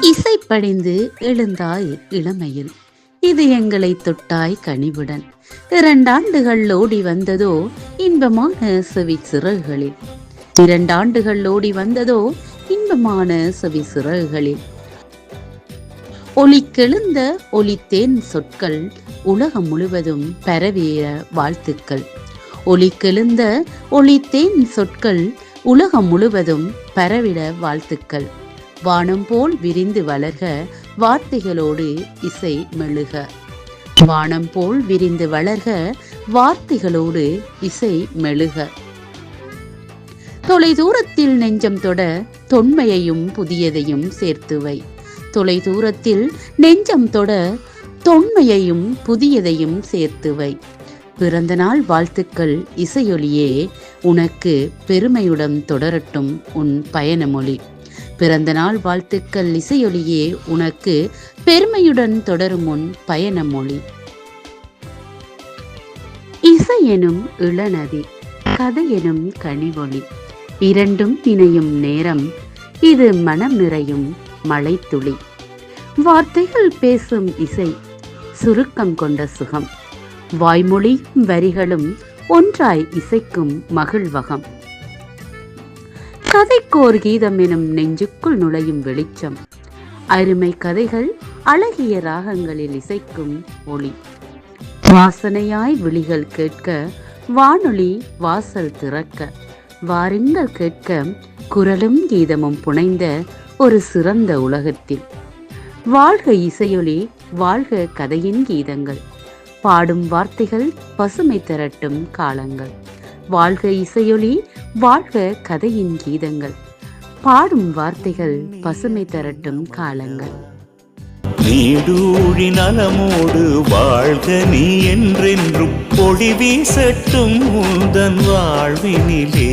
இசைப்படிந்து எழுந்தாய் இளமையில், இது எங்களை தொட்டாய் கனிவுடன். 2 ஆண்டுகள் ஓடி வந்ததோ இன்பமான செவி சிறகுகளில். 2 ஆண்டுகள் ஓடி வந்ததோ இன்பமான செவி சிறகுகளில். ஒலிக்கெழுந்த ஒலித்தேன் சொற்கள் உலகம் முழுவதும் பரவிய வாழ்த்துக்கள். ஒலிக்கெழுந்த ஒலித்தேன் சொற்கள் உலகம் முழுவதும் பரவிட வாழ்த்துக்கள். வானம் போல் விரிந்து வளர்க வார்த்தைகளோடு இசை மெழுக. வானம் போல் விரிந்து வளர்க வார்த்தைகளோடு இசை மெழுக. தொலை தூரத்தில் நெஞ்சம் தொட தொன்மையையும் புதியதையும் சேர்த்துவை. தொலை தூரத்தில் நெஞ்சம் தொட தொன்மையையும் புதியதையும் சேர்த்துவை. பிறந்த நாள் வாழ்த்துக்கள் இசையொலியே, உனக்கு பெருமையுடன் தொடரட்டும் உன் பயணமொழி. பிறந்த நாள் வாழ்த்துக்கள் இசையொலியே, உனக்கு பெருமையுடன் தொடரும் உன் பயணமொழி. இசை எனும் இளநதி, கதை எனும் கனிவொளி, இரண்டும் இணையும் நேரம் இது மனம் நிறையும் மழைத்துளி. வார்த்தைகள் பேசும் இசை, சுருக்கம் கொண்ட சுகம், வாய்மொழி வரிகளும் ஒன்றாய் இசைக்கும் மகிழ்வகம். கதைக்கோர் கீதம் எனும் நெஞ்சுக்குள் நுழையும் வெளிச்சம், அருமை கதைகள் அழகிய ராகங்களில் இசைக்கும் ஒளி. வாசனையாய் விழிகள் கேட்க வானொலி வாசல் திறக்க, வாருங்கள் கேட்க குரலும் கீதமும் புனைந்த ஒரு சிறந்த உலகத்தில். வாழ்க இசையொலி, வாழ்க கதையின் கீதங்கள், பாடும் வார்த்தைகள் பசுமை திரட்டும் காலங்கள். வாழ்க இசையொலி, வாழ்க கதையின் கீதங்கள், பாடும் வார்த்தைகள் பசுமை திரட்டும் காலங்கள். நீடூழி நலமோடு வாழ்க நீ என்றென்றும் ஒளி வீசட்டும் உந்தன் வாழ்வினிலே.